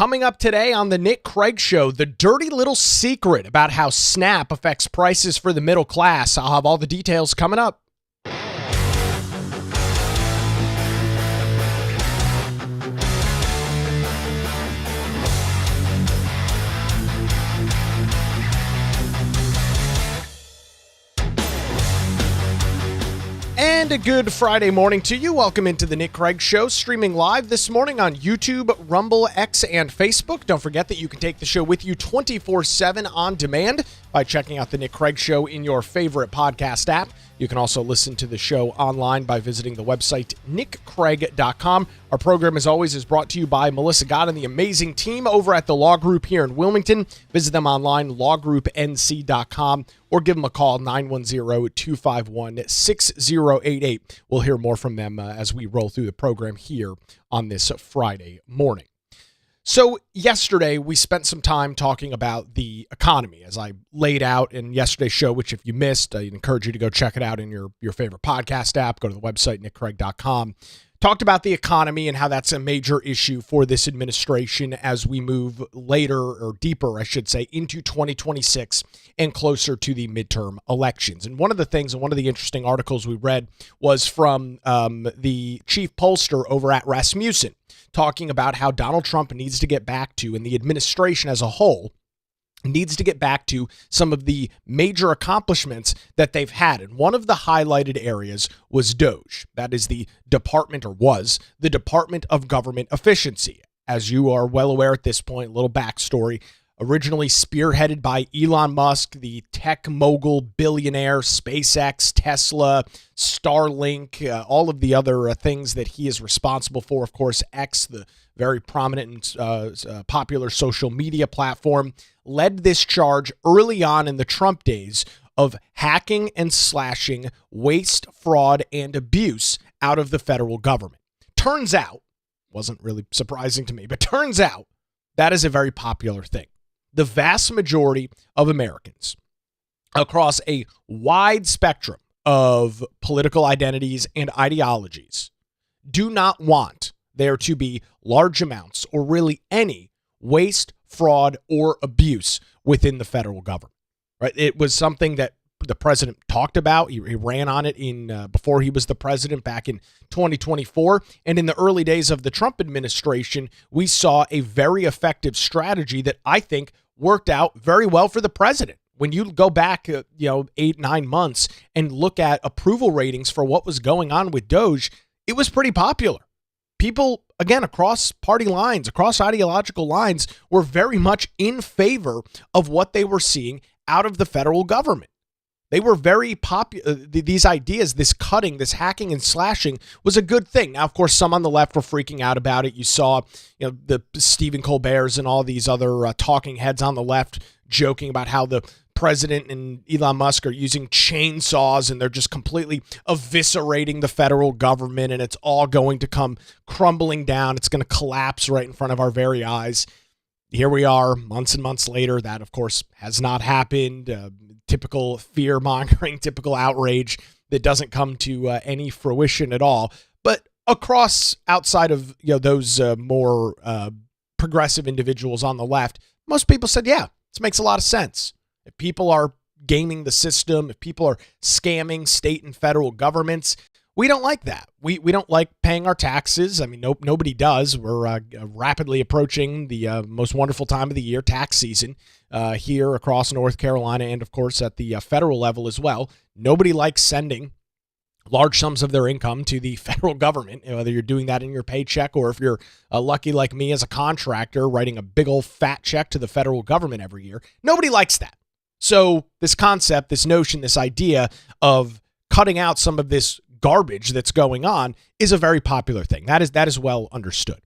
Coming up today on the Nick Craig Show, the dirty little secret about how SNAP affects prices for the middle class. I'll have all the details coming up. And a good Friday morning to you. Welcome into the Nick Craig Show, streaming live this morning on YouTube, Rumble, X, and Facebook. Don't forget that you can take the show with you 24/7 on demand by checking out the Nick Craig Show in your favorite podcast app. You can also listen to the show online by visiting the website nickcraig.com. Our program, as always, is brought to you by Melissa Gott and the amazing team over at the Law Group here in Wilmington. Visit them online, lawgroupnc.com, or give them a call, 910-251-6088. We'll hear more from them as we roll through the program here on this Friday morning. So yesterday, we spent some time talking about the economy, as I laid out in yesterday's show, which if you missed, I'd encourage you to go check it out in your favorite podcast app. Go to the website, nickcraig.com. Talked about the economy and how that's a major issue for this administration as we move later, or deeper, I should say, into 2026 and closer to the midterm elections. And one of the things, and one of the interesting articles we read was from the chief pollster over at Rasmussen, talking about how Donald Trump needs to get back to, and the administration as a whole needs to get back to, some of the major accomplishments that they've had. And one of the highlighted areas was DOGE. That is the Department, or was, the Department of Government Efficiency. As you are well aware at this point, a little backstory. Originally spearheaded by Elon Musk, the tech mogul billionaire, SpaceX, Tesla, Starlink, all of the other things that he is responsible for. Of course, X, the very prominent and popular social media platform, led this charge early on in the Trump days of hacking and slashing waste, fraud, and abuse out of the federal government. Turns out, wasn't really surprising to me, but turns out that is a very popular thing. The vast majority of Americans across a wide spectrum of political identities and ideologies do not want there to be large amounts, or really any, waste, fraud, or abuse within the federal government. Right? It was something that the president talked about. He ran on it before he was the president back in 2024. And in the early days of the Trump administration, we saw a very effective strategy that I think worked out very well for the president. When you go back, 8-9 months and look at approval ratings for what was going on with DOGE, it was pretty popular. People, again, across party lines, across ideological lines, were very much in favor of what they were seeing out of the federal government. They were very popular. These ideas, this cutting, this hacking and slashing was a good thing. Now, of course, some on the left were freaking out about it. You saw, the Stephen Colbert's and all these other talking heads on the left joking about how the president and Elon Musk are using chainsaws and they're just completely eviscerating the federal government, and it's all going to come crumbling down. It's going to collapse right in front of our very eyes. Here we are, months and months later. That, of course, has not happened. Typical fear-mongering, typical outrage that doesn't come to any fruition at all. But across, outside of those more progressive individuals on the left, most people said, yeah, this makes a lot of sense. If people are gaming the system, if people are scamming state and federal governments, we don't like that. We don't like paying our taxes. I mean, nobody does. We're rapidly approaching the most wonderful time of the year, tax season, here across North Carolina, and of course at the federal level as well. Nobody likes sending large sums of their income to the federal government, whether you're doing that in your paycheck or if you're lucky like me as a contractor writing a big old fat check to the federal government every year. Nobody likes that. So this concept, this notion, this idea of cutting out some of this garbage that's going on is a very popular thing. That is well understood.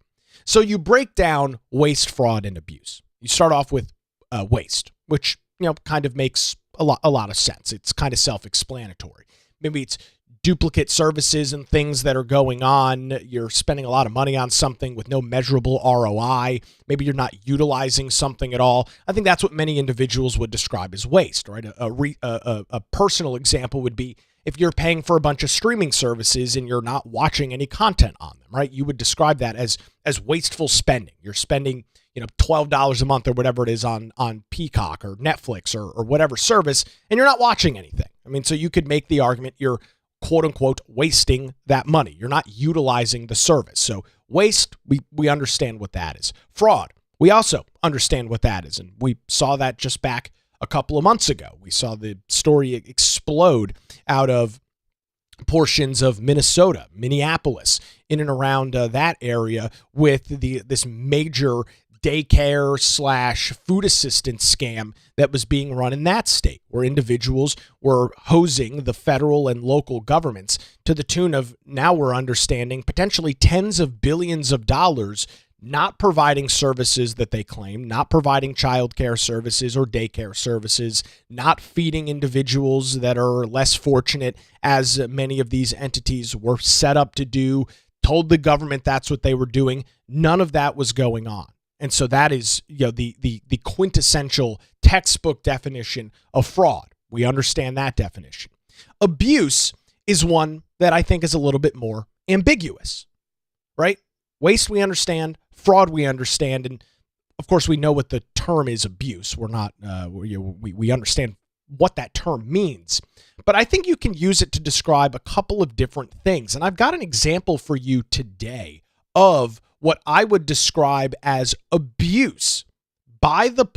So you break down waste, fraud, and abuse. You start off with waste, which kind of makes a lot of sense. It's kind of self-explanatory. Maybe it's duplicate services and things that are going on. You're spending a lot of money on something with no measurable ROI. Maybe you're not utilizing something at all. I think that's what many individuals would describe as waste, right? A personal example would be if you're paying for a bunch of streaming services and you're not watching any content on them, right? You would describe that as wasteful spending. You're spending $12 a month or whatever it is on Peacock or Netflix or whatever service, and you're not watching anything. I mean, so you could make the argument you're quote unquote wasting that money. You're not utilizing the service. So waste, we understand what that is. Fraud, we also understand what that is. And we saw that just back a couple of months ago. We saw the story explode out of portions of Minnesota, Minneapolis, in and around that area with this major daycare / food assistance scam that was being run in that state, where individuals were hosing the federal and local governments to the tune of, now we're understanding, potentially tens of billions of dollars, not providing services that they claim, not providing childcare services or daycare services, not feeding individuals that are less fortunate, as many of these entities were set up to do, told the government that's what they were doing. None of that was going on. And so that is, the quintessential textbook definition of fraud. We understand that definition. Abuse is one that I think is a little bit more ambiguous, right? Waste, we understand. Fraud, we understand. And of course, we know what the term is, abuse. We're not, we understand what that term means. But I think you can use it to describe a couple of different things. And I've got an example for you today of what I would describe as abuse by the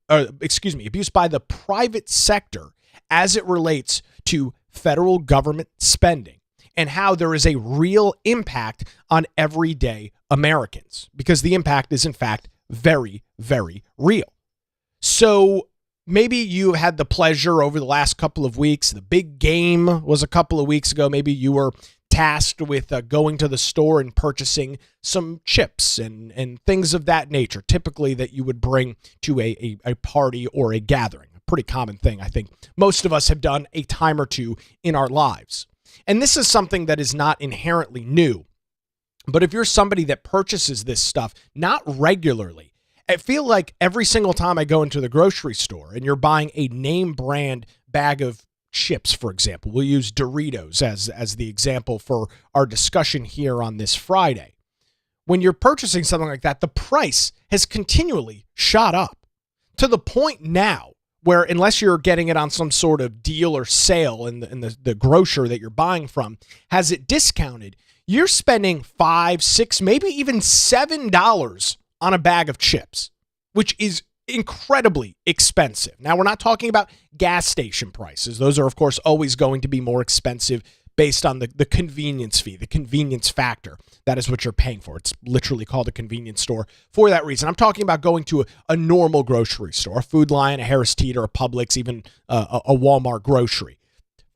abuse by the private sector as it relates to federal government spending, and how there is a real impact on everyday Americans, because the impact is in fact very, very real. So maybe you had the pleasure over the last couple of weeks, the big game was a couple of weeks ago, maybe you were tasked with going to the store and purchasing some chips and things of that nature, typically that you would bring to a party or a gathering. A pretty common thing, I think most of us have done a time or two in our lives. And this is something that is not inherently new. But if you're somebody that purchases this stuff not regularly, I feel like every single time I go into the grocery store and you're buying a name brand bag of chips, for example, we'll use Doritos as the example for our discussion here on this Friday. When you're purchasing something like that, the price has continually shot up to the point now where, unless you're getting it on some sort of deal or sale and the grocer that you're buying from has it discounted, you're spending $5, $6, maybe even $7 on a bag of chips, which is incredibly expensive. Now, we're not talking about gas station prices. Those are, of course, always going to be more expensive based on the convenience fee, the convenience factor. That is what you're paying for. It's literally called a convenience store for that reason. I'm talking about going to a normal grocery store, a Food Lion, a Harris Teeter, a Publix, even a Walmart grocery.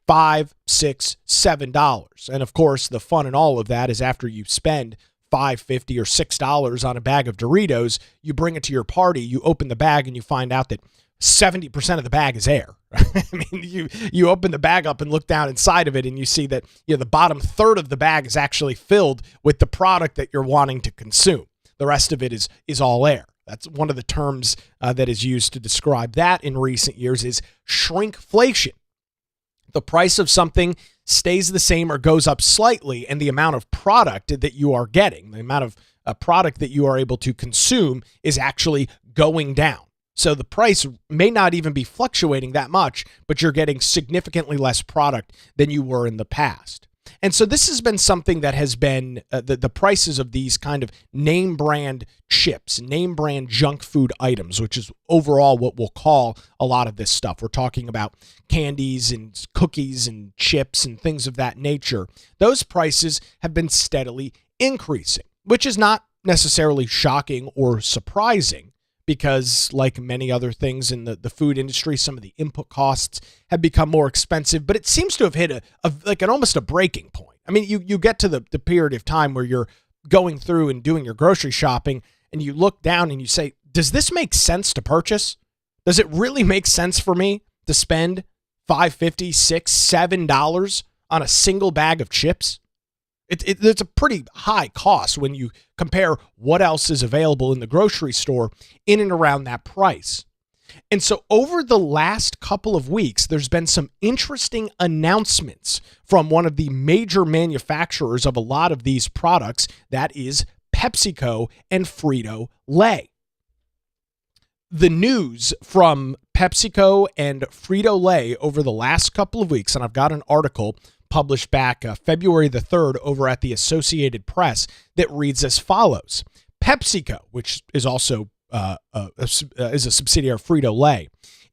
$5, $6, $7. And of course, the fun in all of that is after you spend $5.50 or $6 on a bag of Doritos, you bring it to your party, you open the bag and you find out that 70% of the bag is air. I mean, you open the bag up and look down inside of it and you see that the bottom third of the bag is actually filled with the product that you're wanting to consume. The rest of it is all air. That's one of the terms that is used to describe that in recent years is shrinkflation. The price of something stays the same or goes up slightly, and the amount of product that you are getting, the amount of product that you are able to consume is actually going down. So the price may not even be fluctuating that much, but you're getting significantly less product than you were in the past. And so this has been something that has been the prices of these kind of name brand chips, name brand junk food items, which is overall what we'll call a lot of this stuff. We're talking about candies and cookies and chips and things of that nature. Those prices have been steadily increasing, which is not necessarily shocking or surprising, because like many other things in the food industry, some of the input costs have become more expensive, but it seems to have hit almost a breaking point. I mean, you get to the period of time where you're going through and doing your grocery shopping and you look down and you say, does this make sense to purchase? Does it really make sense for me to spend $5.50, $6, $7 on a single bag of chips? It's a pretty high cost when you compare what else is available in the grocery store in and around that price. And so over the last couple of weeks, there's been some interesting announcements from one of the major manufacturers of a lot of these products, that is PepsiCo and Frito-Lay. the news from PepsiCo and Frito-Lay over the last couple of weeks, and I've got an article published back February the 3rd over at the Associated Press that reads as follows. PepsiCo, which is also is a subsidiary of Frito-Lay,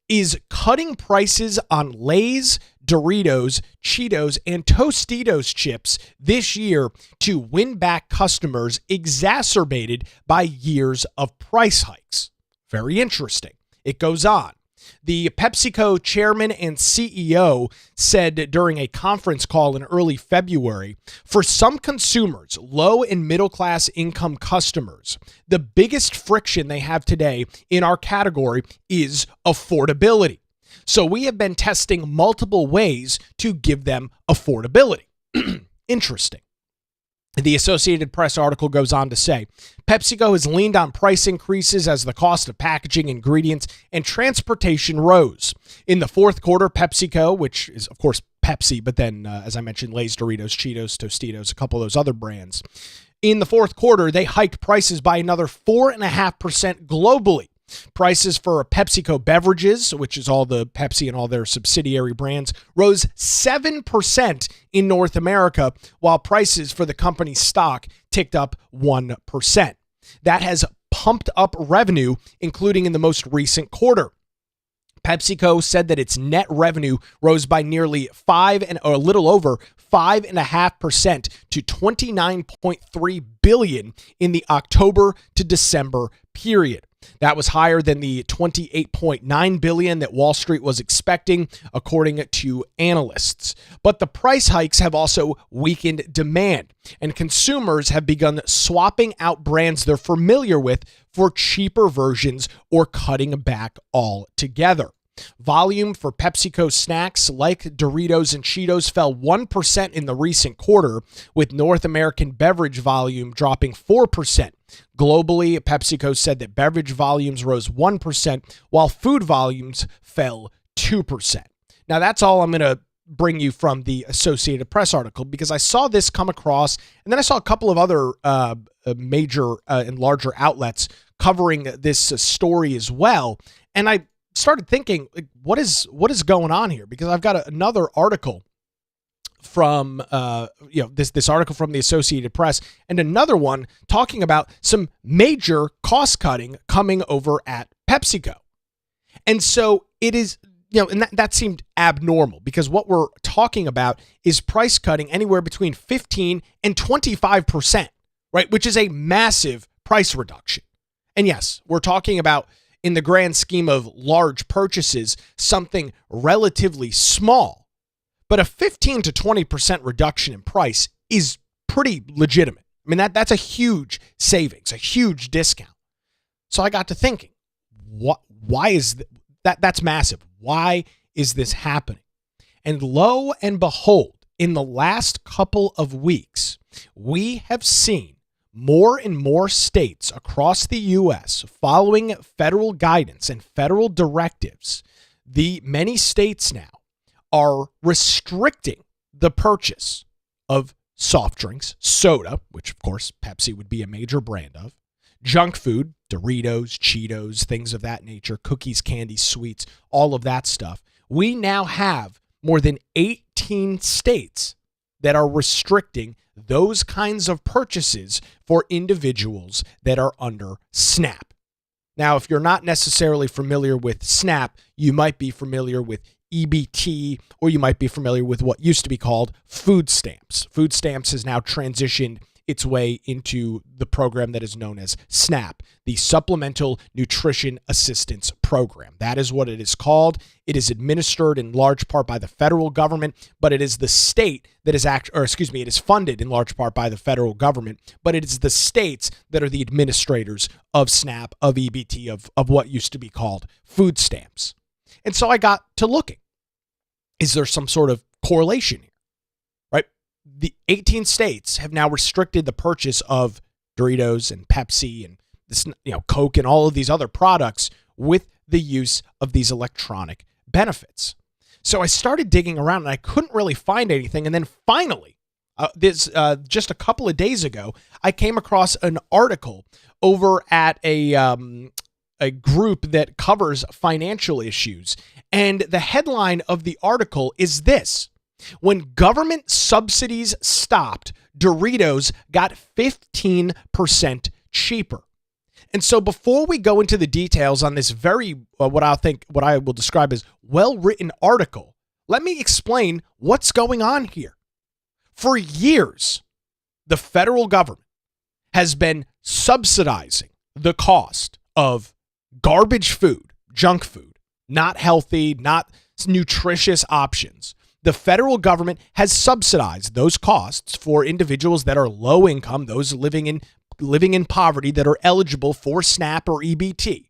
is cutting prices on Lay's, Doritos, Cheetos, and Tostitos chips this year to win back customers, exacerbated by years of price hikes. Very interesting. It goes on. The PepsiCo chairman and CEO said during a conference call in early February, for some consumers, low and middle class income customers, the biggest friction they have today in our category is affordability. So we have been testing multiple ways to give them affordability. Interesting. The Associated Press article goes on to say, PepsiCo has leaned on price increases as the cost of packaging, ingredients, and transportation rose. In the fourth quarter, PepsiCo, which is, of course, Pepsi, but then, as I mentioned, Lay's, Doritos, Cheetos, Tostitos, a couple of those other brands. In the fourth quarter, they hiked prices by another 4.5% globally. Prices for PepsiCo beverages, which is all the Pepsi and all their subsidiary brands, rose 7% in North America, while prices for the company's stock ticked up 1%. That has pumped up revenue, including in the most recent quarter. PepsiCo said that its net revenue rose by nearly a little over 5.5% to $29.3 billion in the October to December period. That was higher than the $28.9 billion that Wall Street was expecting, according to analysts. But the price hikes have also weakened demand, and consumers have begun swapping out brands they're familiar with for cheaper versions or cutting back altogether. Volume for PepsiCo snacks like Doritos and Cheetos fell 1% in the recent quarter, with North American beverage volume dropping 4%. Globally, PepsiCo said that beverage volumes rose 1%, while food volumes fell 2%. Now, that's all I'm going to bring you from the Associated Press article, because I saw this come across, and then I saw a couple of other major and larger outlets covering this story as well, and I started thinking, like, what is going on here? Because I've got another article from this article from the Associated Press, and another one talking about some major cost cutting coming over at PepsiCo. And so it is, and that seemed abnormal, because what we're talking about is price cutting anywhere between 15 and 25%, right? Which is a massive price reduction. And yes, we're talking about, in the grand scheme of large purchases, something relatively small. But a 15 to 20% reduction in price is pretty legitimate. I mean, that's a huge savings, a huge discount. So I got to thinking, why is that's massive? Why is this happening? And lo and behold, in the last couple of weeks, we have seen more and more states across the U.S. following federal guidance and federal directives. Many states now are restricting the purchase of soft drinks, soda, which of course Pepsi would be a major brand of, junk food, Doritos, Cheetos, things of that nature, cookies, candy, sweets, all of that stuff. We now have more than 18 states that are restricting those kinds of purchases for individuals that are under SNAP. Now, if you're not necessarily familiar with SNAP, you might be familiar with EBT, or you might be familiar with what used to be called food stamps. Food stamps has now transitioned its way into the program that is known as SNAP, the Supplemental Nutrition Assistance Program. That is what it is called. It is administered in large part by the federal government, but it is the state that is it is funded in large part by the federal government, but it is the states that are the administrators of SNAP, of EBT, of what used to be called food stamps. And so I got to looking. Is there some sort of correlation here? Right? The 18 states have now restricted the purchase of Doritos and Pepsi and this, Coke and all of these other products with the use of these electronic benefits. So I started digging around and I couldn't really find anything. And then finally, just a couple of days ago, I came across an article over at a a group that covers financial issues. And the headline of the article is this: when government subsidies stopped, Doritos got 15% cheaper. And so before we go into the details on this very, what I will describe as well-written article, let me explain what's going on here. For years, the federal government has been subsidizing the cost of garbage food, junk food, not healthy, not nutritious options. The federal government has subsidized those costs for individuals that are low income, those living in poverty that are eligible for SNAP or EBT.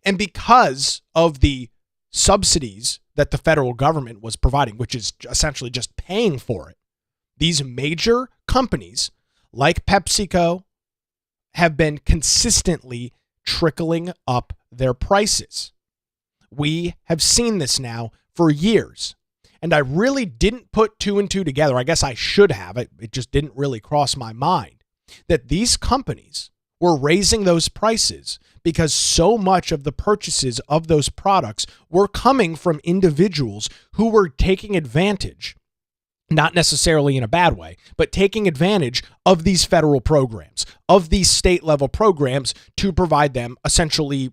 And because of the subsidies that the federal government was providing, which is essentially just paying for it, these major companies like PepsiCo have been consistently trickling up their prices. We have seen this now for years. And I really didn't put two and two together. I guess I should have. It just didn't really cross my mind that these companies were raising those prices because so much of the purchases of those products were coming from individuals who were taking advantage, not necessarily in a bad way, but taking advantage of these federal programs, of these state level programs to provide them essentially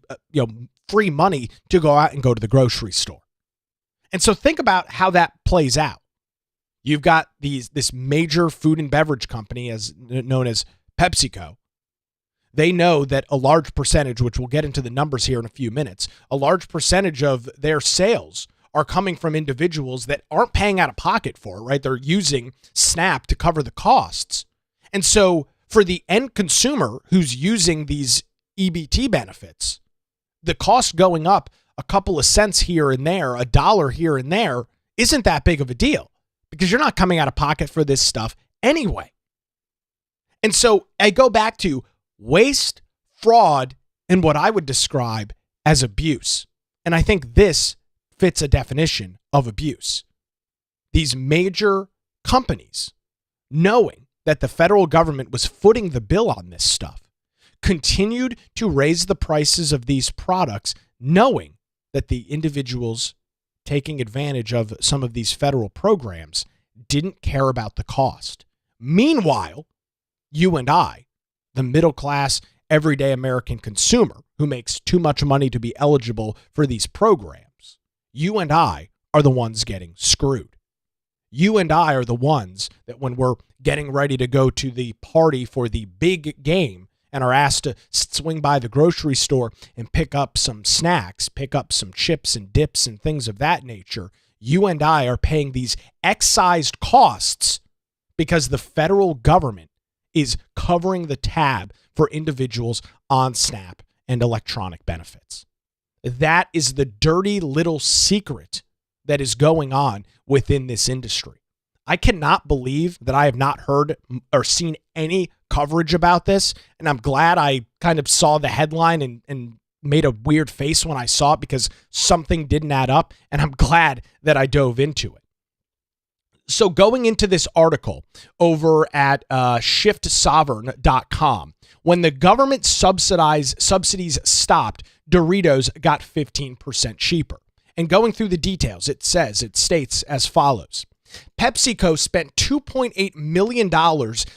free money to go out and go to the grocery store. And so think about how that plays out. You've got this major food and beverage company known as PepsiCo. They know that a large percentage, which we'll get into the numbers here in a few minutes, a large percentage of their sales are coming from individuals that aren't paying out of pocket for it, right? They're using SNAP to cover the costs. And so for the end consumer who's using these EBT benefits, the cost going up a couple of cents here and there, a dollar here and there, isn't that big of a deal because you're not coming out of pocket for this stuff anyway. And so I go back to waste, fraud, and what I would describe as abuse. And I think this fits a definition of abuse. These major companies, knowing that the federal government was footing the bill on this stuff, continued to raise the prices of these products, knowing that the individuals taking advantage of some of these federal programs didn't care about the cost. Meanwhile, you and I, the middle class, everyday American consumer who makes too much money to be eligible for these programs, you and I are the ones getting screwed. You and I are the ones that when we're getting ready to go to the party for the big game and are asked to swing by the grocery store and pick up some snacks, pick up some chips and dips and things of that nature, you and I are paying these excised costs because the federal government is covering the tab for individuals on SNAP and electronic benefits. That is the dirty little secret that is going on within this industry. I cannot believe that I have not heard or seen any coverage about this, and I'm glad I kind of saw the headline and made a weird face when I saw it because something didn't add up, and I'm glad that I dove into it. So going into this article over at shiftsovereign.com, when the government subsidies stopped, Doritos got 15% cheaper. And going through the details, it states as follows. PepsiCo spent $2.8 million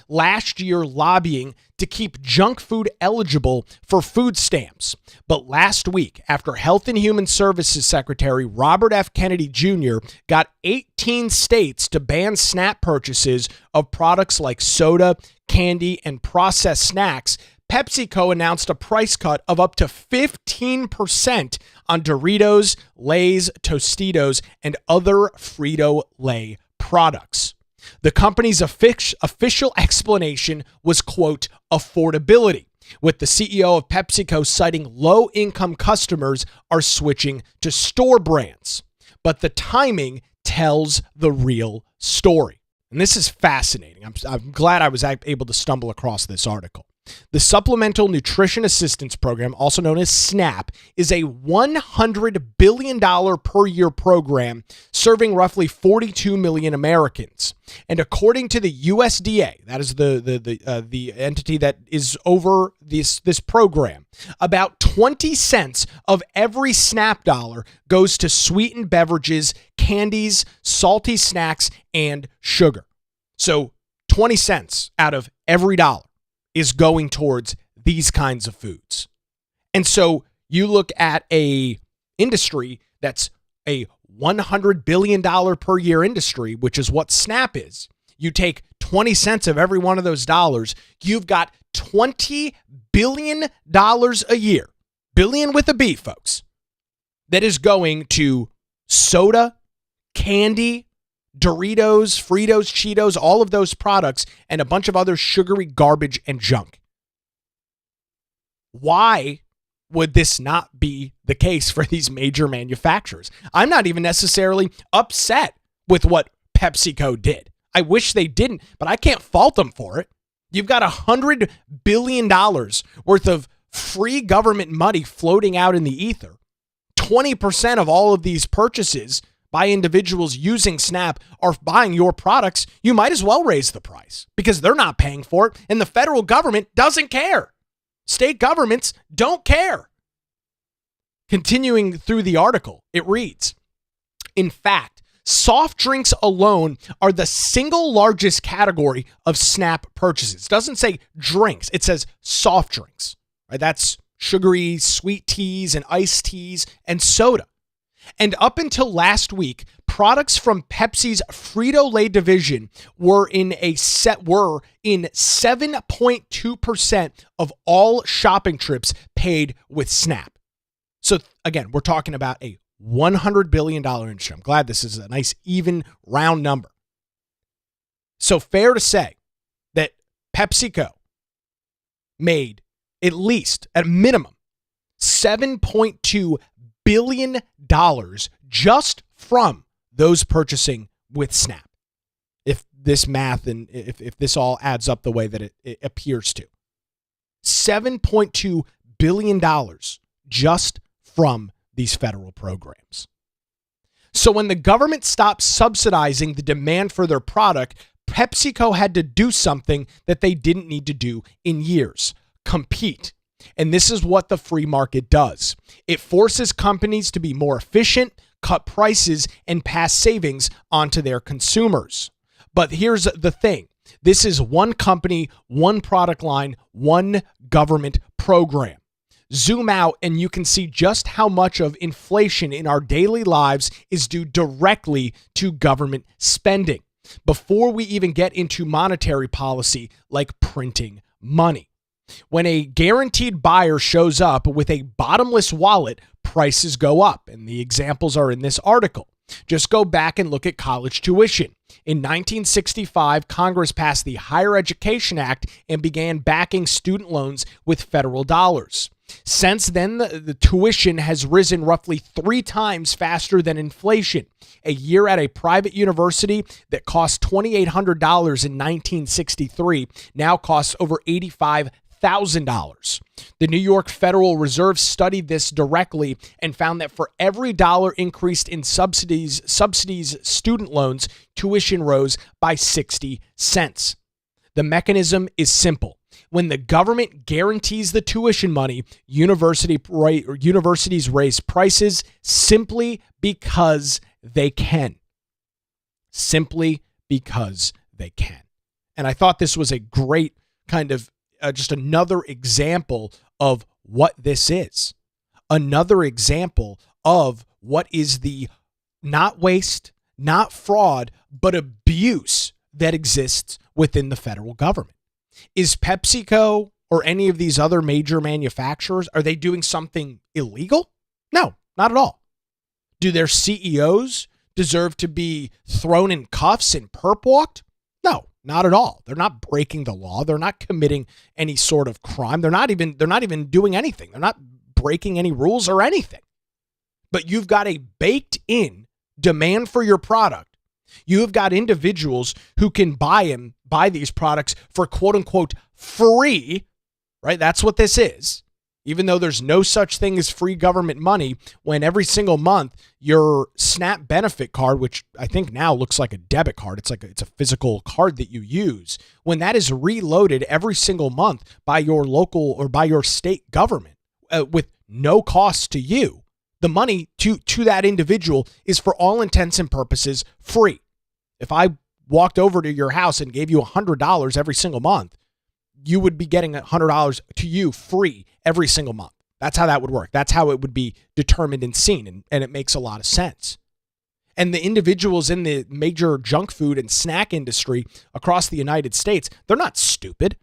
last year lobbying to keep junk food eligible for food stamps. But last week, after Health and Human Services Secretary Robert F. Kennedy Jr. got 18 states to ban SNAP purchases of products like soda, candy, and processed snacks, PepsiCo announced a price cut of up to 15% on Doritos, Lay's, Tostitos, and other Frito-Lay products. The company's official explanation was, quote, affordability, with the CEO of PepsiCo citing low-income customers are switching to store brands. But the timing tells the real story. And this is fascinating. I'm glad I was able to stumble across this article. The Supplemental Nutrition Assistance Program, also known as SNAP, is a $100 billion per year program serving roughly 42 million Americans. And according to the USDA, that is the entity that is over this program, about 20 cents of every SNAP dollar goes to sweetened beverages, candies, salty snacks, and sugar. So 20 cents out of every dollar is going towards these kinds of foods. And so you look at a industry that's a $100 billion per year industry, which is what SNAP is. You take 20 cents of every one of those dollars, you've got $20 billion a year, billion with a B, folks, that is going to soda, candy, Doritos, Fritos, Cheetos, all of those products, and a bunch of other sugary garbage and junk. Why would this not be the case for these major manufacturers? I'm not even necessarily upset with what PepsiCo did. I wish they didn't, but I can't fault them for it. You've got $100 billion worth of free government money floating out in the ether. 20% of all of these purchases by individuals using SNAP are buying your products. You might as well raise the price because they're not paying for it, and the federal government doesn't care. State governments don't care. Continuing through the article, it reads, in fact, soft drinks alone are the single largest category of SNAP purchases. It doesn't say drinks, it says soft drinks. Right? That's sugary, sweet teas and iced teas and soda. And up until last week, products from Pepsi's Frito-Lay division were in 7.2% of all shopping trips paid with SNAP. So again, we're talking about a $100 billion industry. I'm glad this is a nice, even, round number. So fair to say that PepsiCo made at least, at a minimum, $7.2 billion just from those purchasing with SNAP. If this math and if this all adds up the way that it appears to. $7.2 billion just from these federal programs. So when the government stopped subsidizing the demand for their product, PepsiCo had to do something that they didn't need to do in years: compete. And this is what the free market does. It forces companies to be more efficient, cut prices, and pass savings onto their consumers. But here's the thing. This is one company, one product line, one government program. Zoom out and you can see just how much of inflation in our daily lives is due directly to government spending, before we even get into monetary policy like printing money. When a guaranteed buyer shows up with a bottomless wallet, prices go up, and the examples are in this article. Just go back and look at college tuition. In 1965, Congress passed the Higher Education Act and began backing student loans with federal dollars. Since then, the tuition has risen roughly 3 times faster than inflation. A year at a private university that cost $2,800 in 1963 now costs over $85,000. The New York Federal Reserve studied this directly and found that for every dollar increased in subsidies student loans, tuition rose by 60 cents. The mechanism is simple. When the government guarantees the tuition money, universities raise prices simply because they can. Simply because they can. And I thought this was a great kind of just another example of what this is. Another example of what is the not waste, not fraud, but abuse that exists within the federal government. Is PepsiCo or any of these other major manufacturers, are they doing something illegal? No, not at all. Do their CEOs deserve to be thrown in cuffs and perp walked? No, not at all. They're not breaking the law. They're not committing any sort of crime. They're not even doing anything. They're not breaking any rules or anything. But you've got a baked in demand for your product. You have got individuals who can buy these products for quote unquote free right? That's what this is. Even though there's no such thing as free government money, when every single month your SNAP benefit card, which I think now looks like a debit card, it's a physical card that you use, when that is reloaded every single month by your local or by your state government with no cost to you, the money to that individual is for all intents and purposes free. If I walked over to your house and gave you $100 every single month, you would be getting $100 to you free every single month. That's how that would work. That's how it would be determined and seen. And it makes a lot of sense. And the individuals in the major junk food and snack industry across the United States, they're not stupid.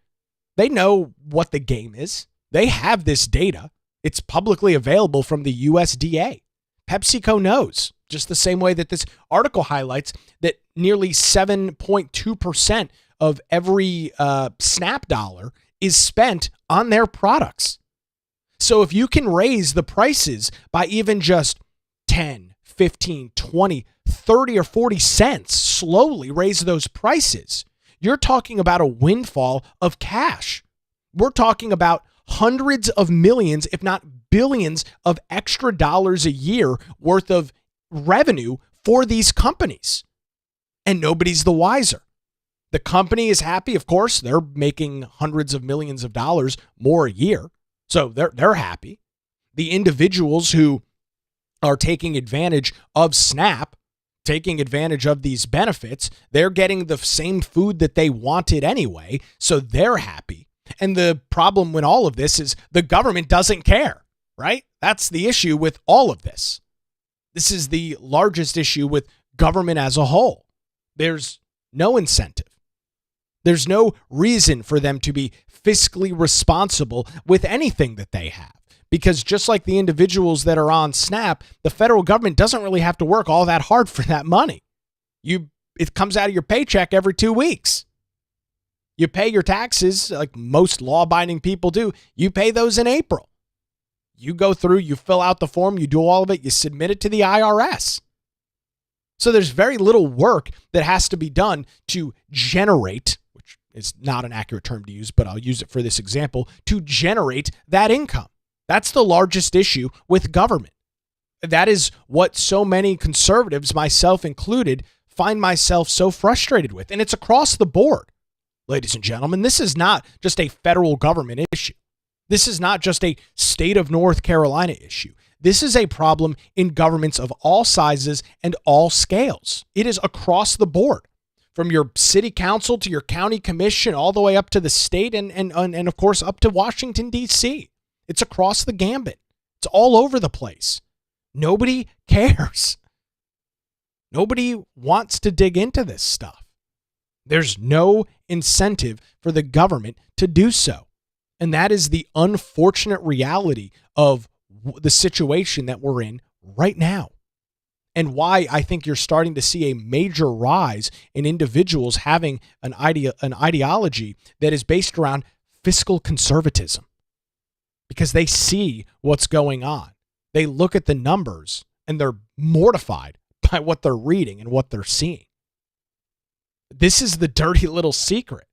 They know what the game is. They have this data. It's publicly available from the USDA. PepsiCo knows, just the same way that this article highlights that nearly 7.2% of every SNAP dollar is spent on their products. So if you can raise the prices by even just 10, 15, 20, 30, or 40 cents, slowly raise those prices, you're talking about a windfall of cash. We're talking about hundreds of millions, if not billions, of extra dollars a year worth of revenue for these companies. And nobody's the wiser. The company is happy, of course. They're making hundreds of millions of dollars more a year. So they're happy. The individuals who are taking advantage of SNAP, taking advantage of these benefits, they're getting the same food that they wanted anyway, so they're happy. And the problem with all of this is the government doesn't care, right? That's the issue with all of this. This is the largest issue with government as a whole. There's no incentive. There's no reason for them to be fiscally responsible with anything that they have. Because just like the individuals that are on SNAP, the federal government doesn't really have to work all that hard for that money. It comes out of your paycheck every 2 weeks. You pay your taxes like most law-abiding people do. You pay those in April. You go through, you fill out the form, you do all of it, you submit it to the IRS. So there's very little work that has to be done to generate, which is not an accurate term to use, but I'll use it for this example, to generate that income. That's the largest issue with government. That is what so many conservatives, myself included, find myself so frustrated with. And it's across the board, ladies and gentlemen. This is not just a federal government issue. This is not just a state of North Carolina issue. This is a problem in governments of all sizes and all scales. It is across the board, from your city council to your county commission, all the way up to the state and of course up to Washington, D.C. It's across the gambit. It's all over the place. Nobody cares. Nobody wants to dig into this stuff. There's no incentive for the government to do so. And that is the unfortunate reality of the situation that we're in right now. And why I think you're starting to see a major rise in individuals having an ideology that is based around fiscal conservatism. Because they see what's going on. They look at the numbers and they're mortified by what they're reading and what they're seeing. This is the dirty little secret.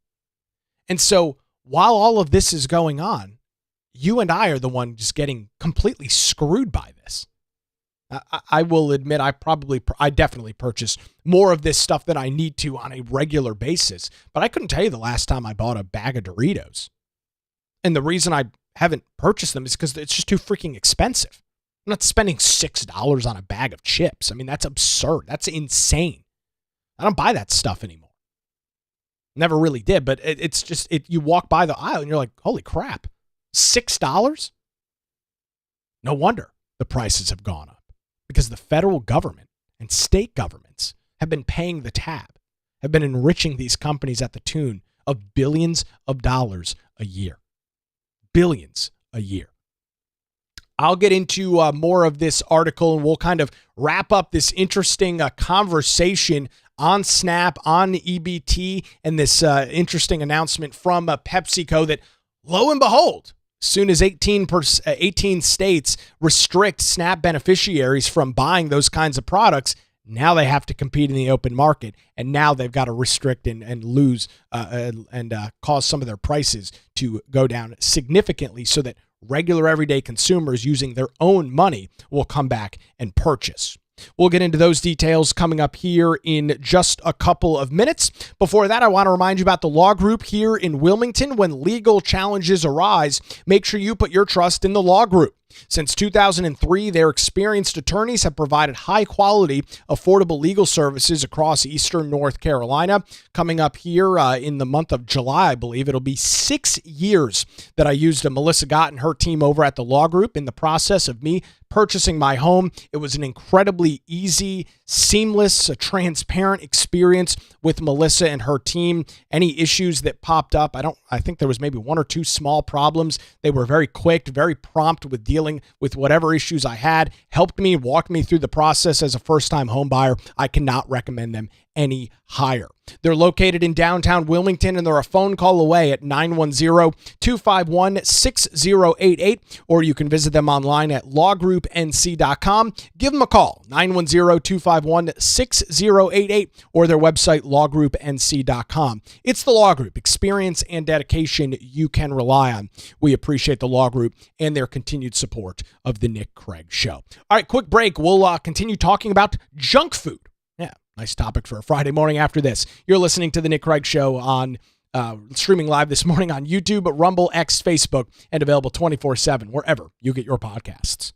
And so while all of this is going on, you and I are the one just getting completely screwed by this. I will admit I definitely purchase more of this stuff than I need to on a regular basis, but I couldn't tell you the last time I bought a bag of Doritos. And the reason I haven't purchased them is because it's just too freaking expensive. I'm not spending $6 on a bag of chips. I mean, that's absurd. That's insane. I don't buy that stuff anymore. Never really did, but it's just, you walk by the aisle and you're like, holy crap, $6? No wonder the prices have gone up, because the federal government and state governments have been paying the tab, have been enriching these companies at the tune of billions of dollars a year. Billions a year. I'll get into more of this article and we'll kind of wrap up this interesting conversation on SNAP, on EBT, and this interesting announcement from PepsiCo that, lo and behold, as soon as 18 states restrict SNAP beneficiaries from buying those kinds of products, Now they have to compete in the open market, and now they've got to restrict and lose and cause some of their prices to go down significantly so that regular everyday consumers using their own money will come back and purchase. We'll get into those details coming up here in just a couple of minutes. Before that, I want to remind you about the Law Group here in Wilmington. When legal challenges arise, make sure you put your trust in the Law Group. Since 2003, their experienced attorneys have provided high-quality, affordable legal services across eastern North Carolina. Coming up here in the month of July, I believe, it'll be 6 years that I used Melissa Gott and her team over at the Law Group in the process of me purchasing my home. It was an incredibly easy, seamless, transparent experience with Melissa and her team. Any issues that popped up, I think there was maybe one or two small problems. They were very quick, very prompt with dealing with whatever issues I had, helped me, walked me through the process as a first-time home buyer. I cannot recommend them any higher. They're located in downtown Wilmington, and they're a phone call away at 910-251-6088, or you can visit them online at lawgroupnc.com. Give them a call, 910-251-6088, or their website, lawgroupnc.com. It's the Law Group, experience and dedication you can rely on. We appreciate the Law Group and their continued support of the Nick Craig Show. All right, quick break. We'll continue talking about junk food. Yeah, nice topic for a Friday morning after this. You're listening to the Nick Craig Show on streaming live this morning on YouTube, Rumble, X, Facebook, and available 24/7 wherever you get your podcasts.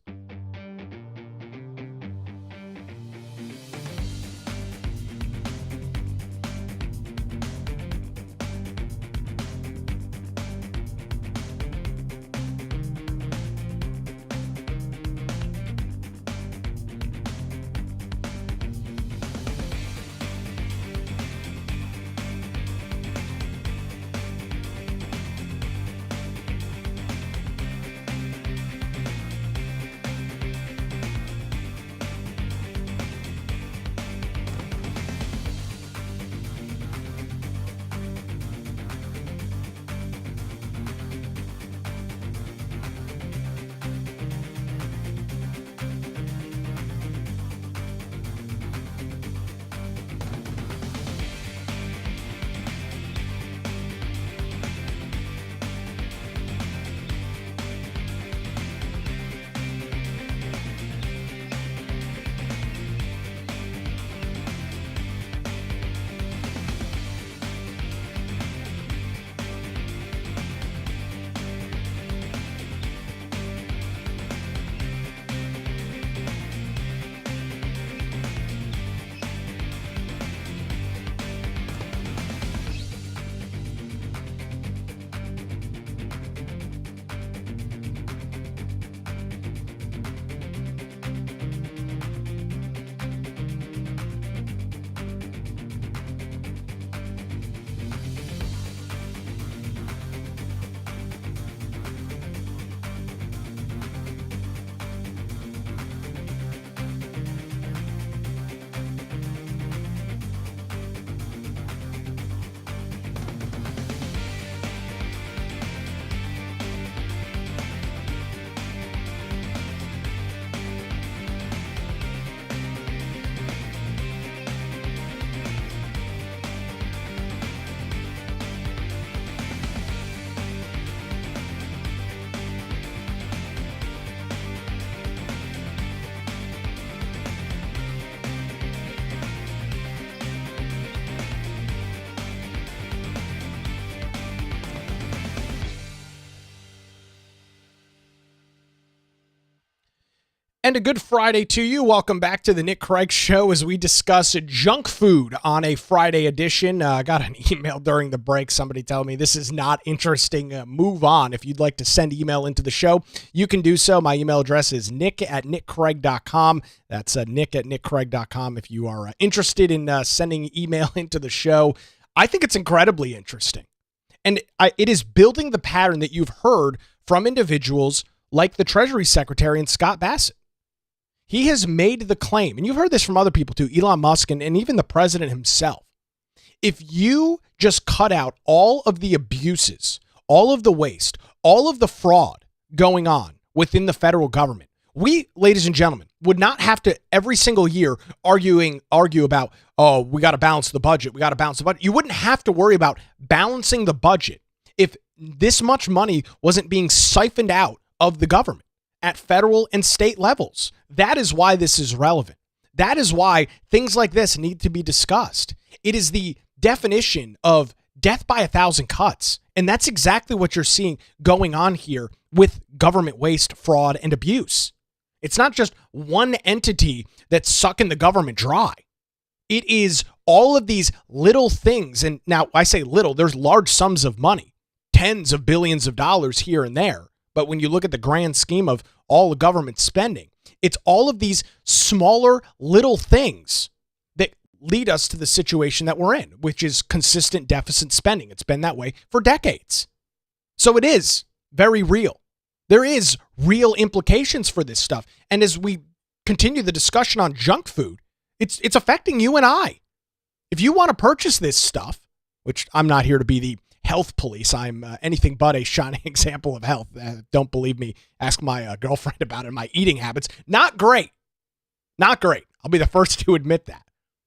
And a good Friday to you. Welcome back to the Nick Craig Show as we discuss junk food on a Friday edition. I got an email during the break. Somebody telling me this is not interesting. Move on. If you'd like to send email into the show, you can do so. My email address is nick@nickcraig.com. That's nick@nickcraig.com if you are interested in sending email into the show. I think it's incredibly interesting. And it is building the pattern that you've heard from individuals like the Treasury Secretary and Scott Bassett. He has made the claim, and you've heard this from other people too, Elon Musk and even the president himself. If you just cut out all of the abuses, all of the waste, all of the fraud going on within the federal government, we, ladies and gentlemen, would not have to every single year argue about, oh, we got to balance the budget. We got to balance the budget. You wouldn't have to worry about balancing the budget if this much money wasn't being siphoned out of the government at federal and state levels. That is why this is relevant. That is why things like this need to be discussed. It is the definition of death by 1,000 cuts. And that's exactly what you're seeing going on here with government waste, fraud, and abuse. It's not just one entity that's sucking the government dry. It is all of these little things. And now I say little, there's large sums of money, tens of billions of dollars here and there. But when you look at the grand scheme of all the government spending, it's all of these smaller little things that lead us to the situation that we're in, which is consistent deficit spending. It's been that way for decades. So it is very real. There is real implications for this stuff. And as we continue the discussion on junk food, it's affecting you and I. If you want to purchase this stuff, which I'm not here to be the health police, I'm anything but a shining example of health. Don't believe me, ask my girlfriend about it. My eating habits, not great. Not great. I'll be the first to admit that.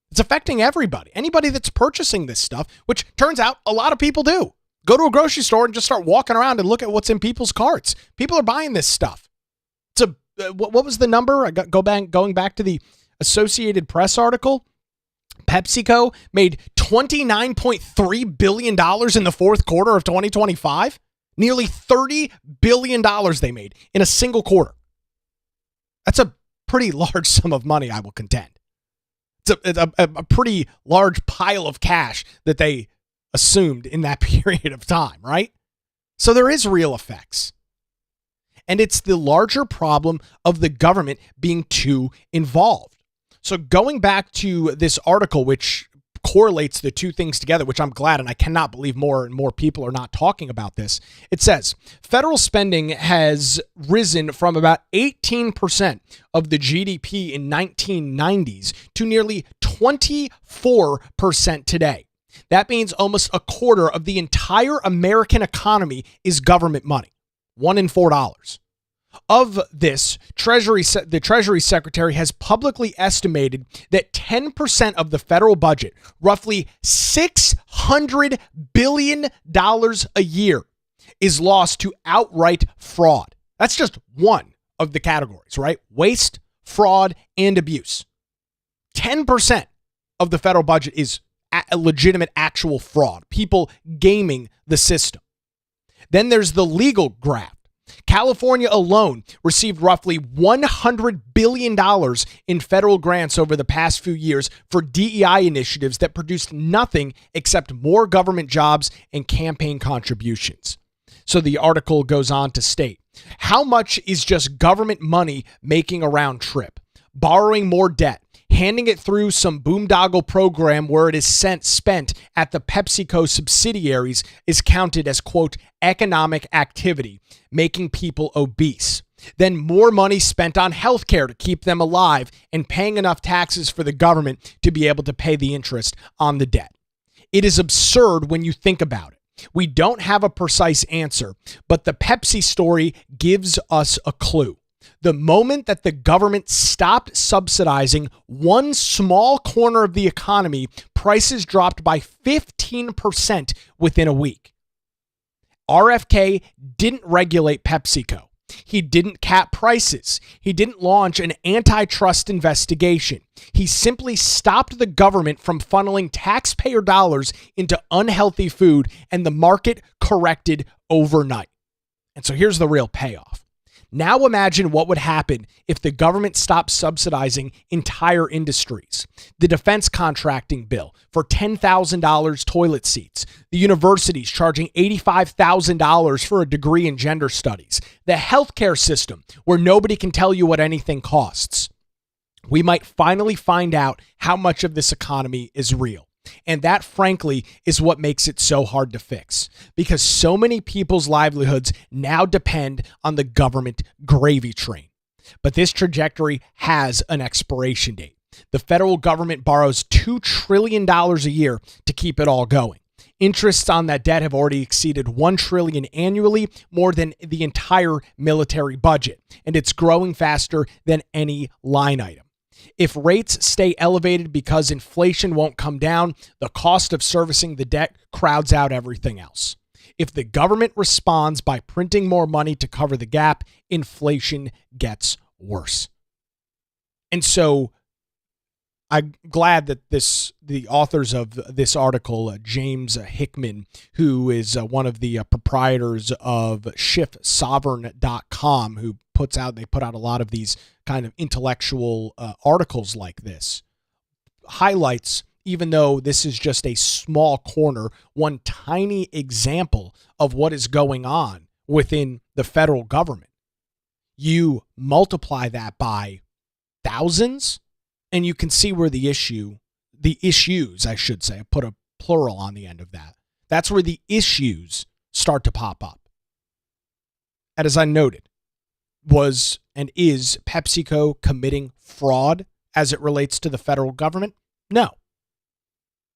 It's affecting everybody. Anybody that's purchasing this stuff, which turns out a lot of people do. Go to a grocery store and just start walking around and look at what's in people's carts. People are buying this stuff. It's what was the number? Going back to the Associated Press article. PepsiCo made $29.3 billion in the fourth quarter of 2025. Nearly $30 billion they made in a single quarter. That's a pretty large sum of money, I will contend. It's a pretty large pile of cash that they assumed in that period of time, right? So there is real effects. And it's the larger problem of the government being too involved. So going back to this article, which correlates the two things together, which I'm glad, and I cannot believe more and more people are not talking about this. It says federal spending has risen from about 18% of the GDP in 1990s to nearly 24% today. That means almost a quarter of the entire American economy is government money, $1 in $4. Of this, the Treasury Secretary has publicly estimated that 10% of the federal budget, roughly $600 billion a year, is lost to outright fraud. That's just one of the categories, right? Waste, fraud, and abuse. 10% of the federal budget is a legitimate actual fraud, people gaming the system. Then there's the legal graft. California alone received roughly $100 billion in federal grants over the past few years for DEI initiatives that produced nothing except more government jobs and campaign contributions. So the article goes on to state, how much is just government money making a round trip? Borrowing more debt, handing it through some boondoggle program where it is spent at the PepsiCo subsidiaries is counted as, quote, economic activity, making people obese. Then more money spent on healthcare to keep them alive and paying enough taxes for the government to be able to pay the interest on the debt. It is absurd when you think about it. We don't have a precise answer, but the Pepsi story gives us a clue. The moment that the government stopped subsidizing one small corner of the economy, prices dropped by 15% within a week. RFK didn't regulate PepsiCo. He didn't cap prices. He didn't launch an antitrust investigation. He simply stopped the government from funneling taxpayer dollars into unhealthy food, and the market corrected overnight. And so here's the real payoff. Now imagine what would happen if the government stopped subsidizing entire industries. The defense contracting bill for $10,000 toilet seats. The universities charging $85,000 for a degree in gender studies. The healthcare system where nobody can tell you what anything costs. We might finally find out how much of this economy is real. And that, frankly, is what makes it so hard to fix, because so many people's livelihoods now depend on the government gravy train. But this trajectory has an expiration date. The federal government borrows $2 trillion a year to keep it all going. Interests on that debt have already exceeded $1 trillion annually, more than the entire military budget, and it's growing faster than any line item. If rates stay elevated because inflation won't come down, the cost of servicing the debt crowds out everything else. If the government responds by printing more money to cover the gap, inflation gets worse. And so I'm glad that the authors of this article, James Hickman, who is one of the proprietors of ShiftSovereign.com, who they put out a lot of these kind of intellectual articles like this, highlights, even though this is just a small corner, one tiny example of what is going on within the federal government. You multiply that by thousands, and you can see where the issues, I should say, I put a plural on the end of that. That's where the issues start to pop up. And as I noted, was and is PepsiCo committing fraud as it relates to the federal government? No.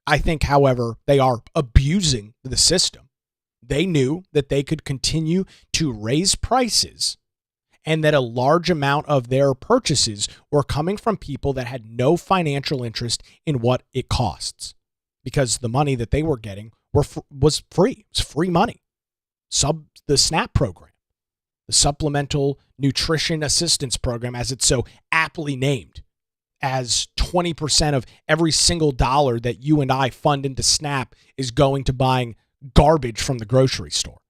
I think, however, they are abusing the system. They knew that they could continue to raise prices and that a large amount of their purchases were coming from people that had no financial interest in what it costs, because the money that they were getting was free. It's free money. The SNAP program, the Supplemental Nutrition Assistance Program, as it's so aptly named, as 20% of every single dollar that you and I fund into SNAP is going to buying garbage from the grocery store.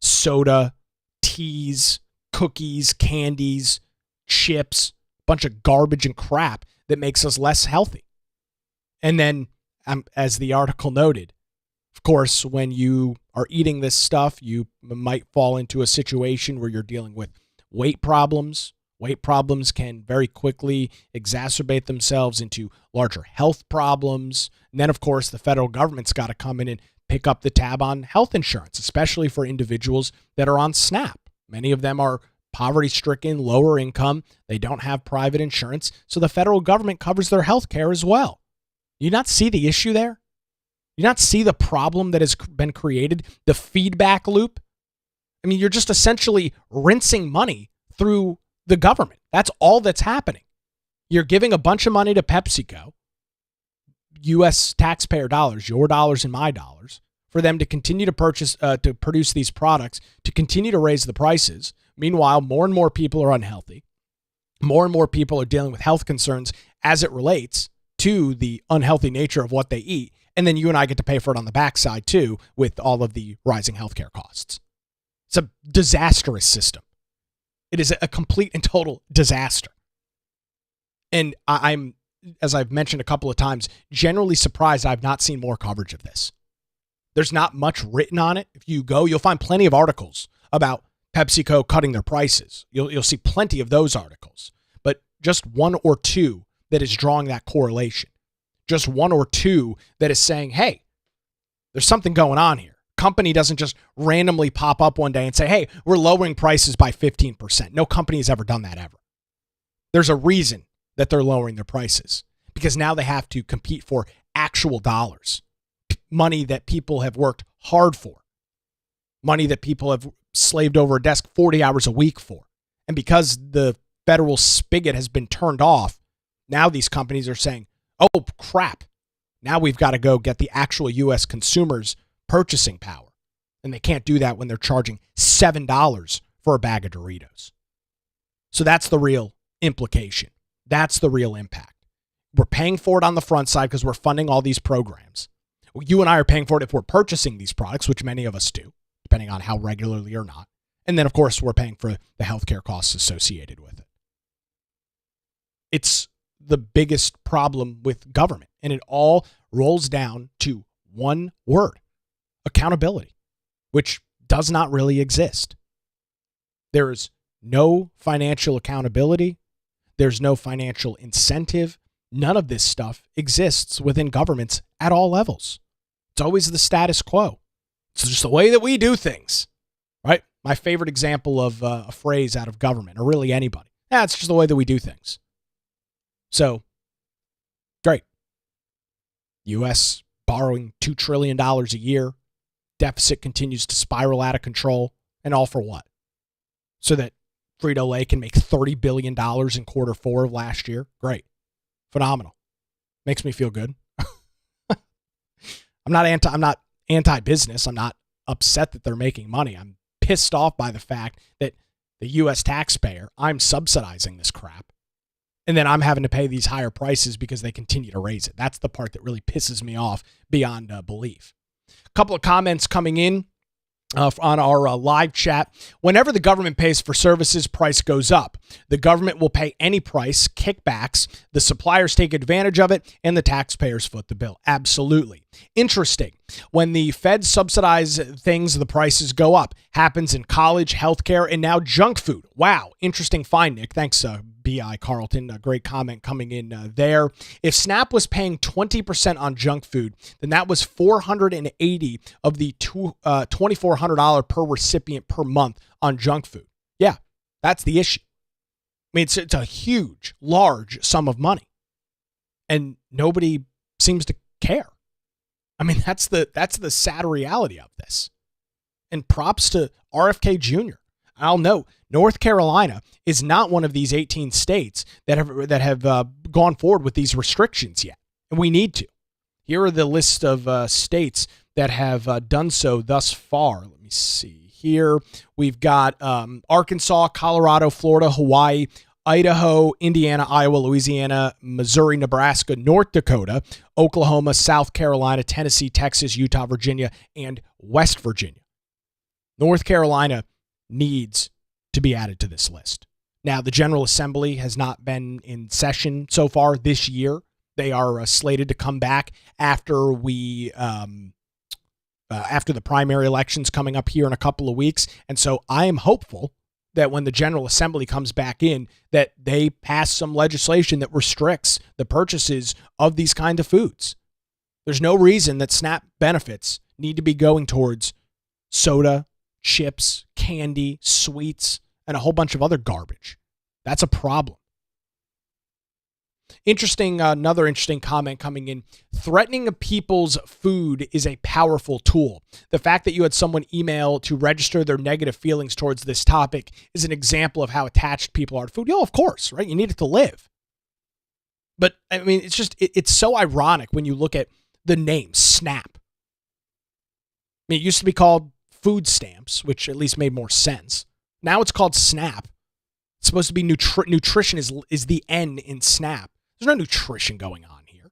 Soda, teas, cookies, candies, chips, bunch of garbage and crap that makes us less healthy. And then, as the article noted, of course, when you are eating this stuff, you might fall into a situation where you're dealing with weight problems. Weight problems can very quickly exacerbate themselves into larger health problems. And then, of course, the federal government's got to come in and pick up the tab on health insurance, especially for individuals that are on SNAP. Many of them are poverty-stricken, lower income. They don't have private insurance, so the federal government covers their health care as well. You not see the issue there? You not see the problem that has been created, the feedback loop? I mean, you're just essentially rinsing money through the government. That's all that's happening. You're giving a bunch of money to PepsiCo, U.S. taxpayer dollars, your dollars and my dollars, for them to continue to produce these products, to continue to raise the prices. Meanwhile, more and more people are unhealthy. More and more people are dealing with health concerns as it relates to the unhealthy nature of what they eat. And then you and I get to pay for it on the backside too, with all of the rising healthcare costs. It's a disastrous system. It is a complete and total disaster. And I'm, as I've mentioned a couple of times, generally surprised I've not seen more coverage of this. There's not much written on it. If you go, you'll find plenty of articles about PepsiCo cutting their prices. You'll see plenty of those articles, but just one or two that is drawing that correlation. Just one or two that is saying, hey, there's something going on here. Company doesn't just randomly pop up one day and say, hey, we're lowering prices by 15%. No company has ever done that ever. There's a reason that they're lowering their prices, because now they have to compete for actual dollars, money that people have worked hard for, money that people have slaved over a desk 40 hours a week for. And because the federal spigot has been turned off, now these companies are saying, oh, crap. Now we've got to go get the actual U.S. consumers' purchasing power. And they can't do that when they're charging $7 for a bag of Doritos. So that's the real implication. That's the real impact. We're paying for it on the front side because we're funding all these programs. You and I are paying for it if we're purchasing these products, which many of us do, depending on how regularly or not. And then, of course, we're paying for the healthcare costs associated with it. It's the biggest problem with government, and it all rolls down to one word: accountability, which does not really exist. There is no financial accountability. There's no financial incentive. None of this stuff exists within governments at all levels. It's always the status quo. It's just the way that we do things, right? My favorite example of a phrase out of government, or really anybody. It's just the way that we do things. So, great. U.S. borrowing $2 trillion a year, deficit continues to spiral out of control. And all for what? So that Frito-Lay can make $30 billion in Q4 of last year? Great. Phenomenal. Makes me feel good. I'm not anti-business. I'm not upset that they're making money. I'm pissed off by the fact that the U.S. taxpayer, I'm subsidizing this crap. And then I'm having to pay these higher prices because they continue to raise it. That's the part that really pisses me off beyond belief. A couple of comments coming in on our live chat. Whenever the government pays for services, price goes up. The government will pay any price, kickbacks. The suppliers take advantage of it, and the taxpayers foot the bill. Absolutely. Interesting. When the feds subsidize things, the prices go up. Happens in college, healthcare, and now junk food. Wow. Interesting find, Nick. Thanks, B.I. Carlton. A great comment coming in there. If SNAP was paying 20% on junk food, then that was $480 of the $2,400 per recipient per month on junk food. Yeah, that's the issue. I mean, it's a huge, large sum of money, and nobody seems to care. I mean, that's the sad reality of this. And props to RFK Jr. I'll note, North Carolina is not one of these 18 states that have gone forward with these restrictions yet, and we need to. Here are the list of states that have done so thus far. Let me see here. We've got Arkansas, Colorado, Florida, Hawaii, Idaho, Indiana, Iowa, Louisiana, Missouri, Nebraska, North Dakota, Oklahoma, South Carolina, Tennessee, Texas, Utah, Virginia, and West Virginia. North Carolina needs to be added to this list. Now, the General Assembly has not been in session so far this year. They are slated to come back after after the primary elections coming up here in a couple of weeks. And so I am hopeful that when the General Assembly comes back in, that they pass some legislation that restricts the purchases of these kind of foods. There's no reason that SNAP benefits need to be going towards soda, chips, candy, sweets, and a whole bunch of other garbage. That's a problem. Another interesting comment coming in. Threatening people's food is a powerful tool. The fact that you had someone email to register their negative feelings towards this topic is an example of how attached people are to food. Of course, right? You need it to live. But I mean, it's so ironic when you look at the name SNAP. I mean, it used to be called food stamps, which at least made more sense. Now it's called SNAP. It's supposed to be nutrition is the N in SNAP. There's no nutrition going on here.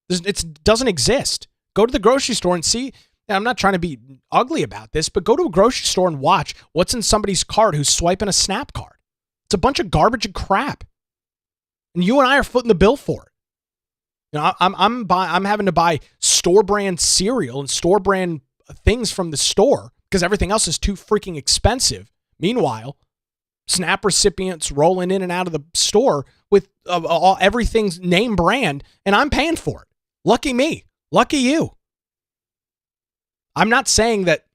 It doesn't exist. Go to the grocery store and see. And I'm not trying to be ugly about this, but go to a grocery store and watch what's in somebody's cart who's swiping a SNAP card. It's a bunch of garbage and crap. And you and I are footing the bill for it. You know, I'm having to buy store brand cereal and store brand things from the store because everything else is too freaking expensive. Meanwhile, SNAP recipients rolling in and out of the store with everything's name brand, and I'm paying for it. Lucky me. Lucky you. I'm not saying that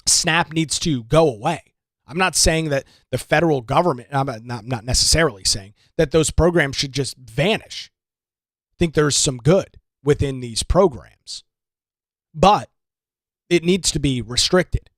SNAP needs to go away. I'm not saying that the federal government, I'm not necessarily saying that those programs should just vanish. I think there's some good within these programs, but it needs to be restricted.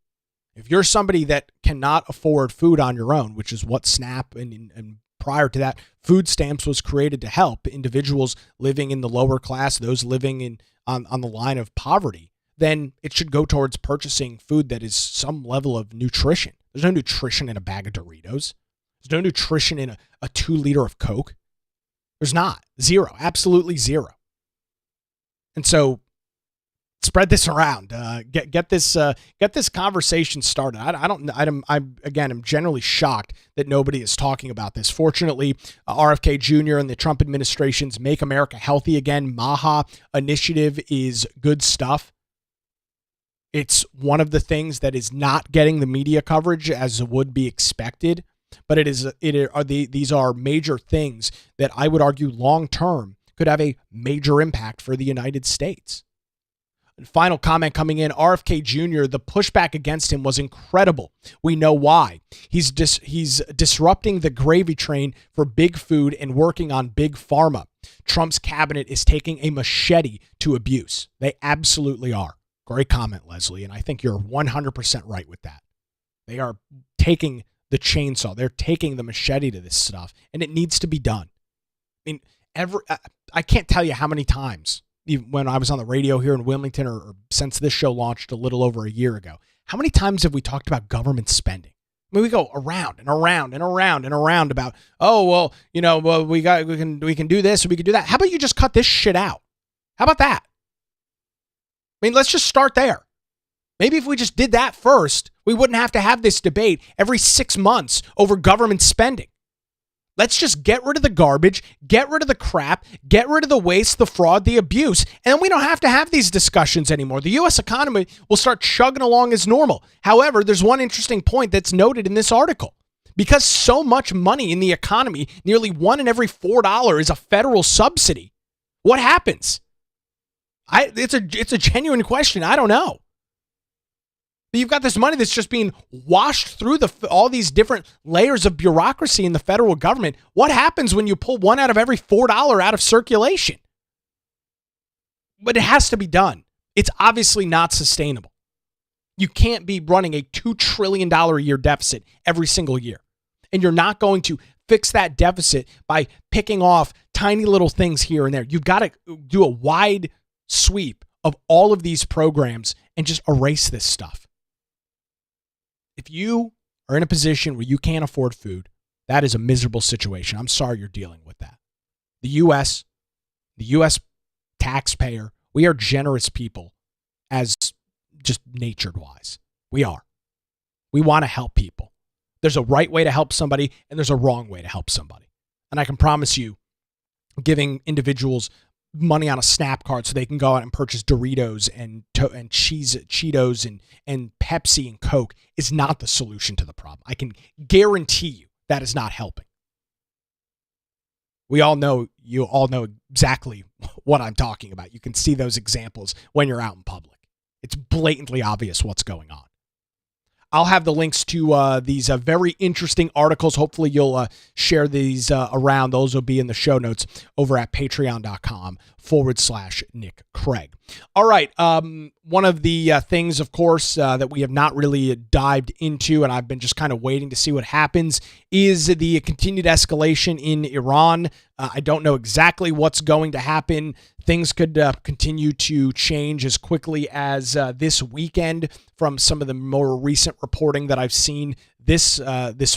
If you're somebody that cannot afford food on your own, which is what SNAP and prior to that, food stamps was created to help individuals living in the lower class, those living on the line of poverty, then it should go towards purchasing food that is some level of nutrition. There's no nutrition in a bag of Doritos. There's no nutrition in a 2 liter of Coke. There's not. Zero. Absolutely zero. And so spread this around. Get this conversation started. I'm generally shocked that nobody is talking about this. Fortunately, RFK Jr. and the Trump administration's Make America Healthy Again, MAHA initiative is good stuff. It's one of the things that is not getting the media coverage as would be expected, but these are major things that I would argue long term could have a major impact for the United States. Final comment coming in, RFK Jr., the pushback against him was incredible. We know why. He's disrupting the gravy train for big food and working on big pharma. Trump's cabinet is taking a machete to abuse. They absolutely are. Great comment, Leslie, and I think you're 100% right with that. They are taking the chainsaw. They're taking the machete to this stuff, and it needs to be done. I mean, I can't tell you how many times, even when I was on the radio here in Wilmington or since this show launched a little over a year ago, how many times have we talked about government spending? I mean, we go around and around and around and around about, oh, well, we can do this or we can do that. How about you just cut this shit out? How about that? I mean, let's just start there. Maybe if we just did that first, we wouldn't have to have this debate every 6 months over government spending. Let's just get rid of the garbage, get rid of the crap, get rid of the waste, the fraud, the abuse, and then we don't have to have these discussions anymore. The U.S. economy will start chugging along as normal. However, there's one interesting point that's noted in this article. Because so much money in the economy, nearly $1 in every $4 is a federal subsidy, what happens? It's a genuine question. I don't know. But you've got this money that's just being washed through all these different layers of bureaucracy in the federal government. What happens when you pull $1 out of every $4 out of circulation? But it has to be done. It's obviously not sustainable. You can't be running a $2 trillion a year deficit every single year. And you're not going to fix that deficit by picking off tiny little things here and there. You've got to do a wide sweep of all of these programs and just erase this stuff. If you are in a position where you can't afford food, that is a miserable situation. I'm sorry you're dealing with that. The U.S. taxpayer, we are generous people as just natured-wise. We are. We want to help people. There's a right way to help somebody, and there's a wrong way to help somebody. And I can promise you, giving individuals money on a snap card so they can go out and purchase Doritos and Cheetos and Pepsi and Coke is not the solution to the problem. I can guarantee you that is not helping. You all know exactly what I'm talking about. You can see those examples when you're out in public. It's blatantly obvious what's going on. I'll have the links to these very interesting articles. Hopefully you'll share these around. Those will be in the show notes over at patreon.com/Nick Craig. All right. One of the things, of course, that we have not really dived into, and I've been just kind of waiting to see what happens, is the continued escalation in Iran. I don't know exactly what's going to happen. Things could continue to change as quickly as this weekend from some of the more recent reporting that I've seen this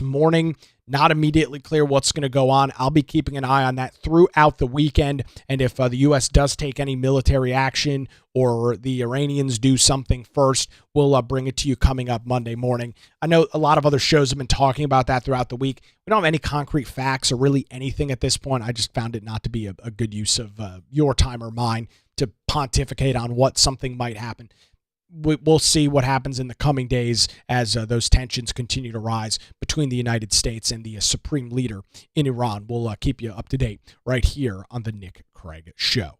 morning. Not immediately clear what's going to go on. I'll be keeping an eye on that throughout the weekend. And if the U.S. does take any military action or the Iranians do something first, we'll bring it to you coming up Monday morning. I know a lot of other shows have been talking about that throughout the week. We don't have any concrete facts or really anything at this point. I just found it not to be a good use of your time or mine to pontificate on what something might happen. We'll see what happens in the coming days as those tensions continue to rise between the United States and the supreme leader in Iran. We'll keep you up to date right here on the Nick Craig Show.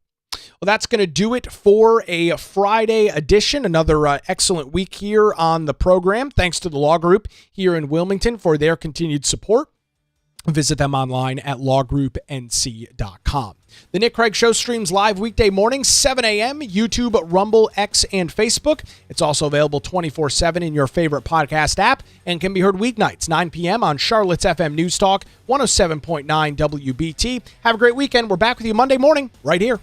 Well, that's going to do it for a Friday edition. Another excellent week here on the program. Thanks to the Law Group here in Wilmington for their continued support. Visit them online at lawgroupnc.com. The Nick Craig Show streams live weekday mornings, 7 a.m., YouTube, Rumble, X, and Facebook. It's also available 24/7 in your favorite podcast app and can be heard weeknights, 9 p.m. on Charlotte's FM News Talk, 107.9 WBT. Have a great weekend. We're back with you Monday morning right here.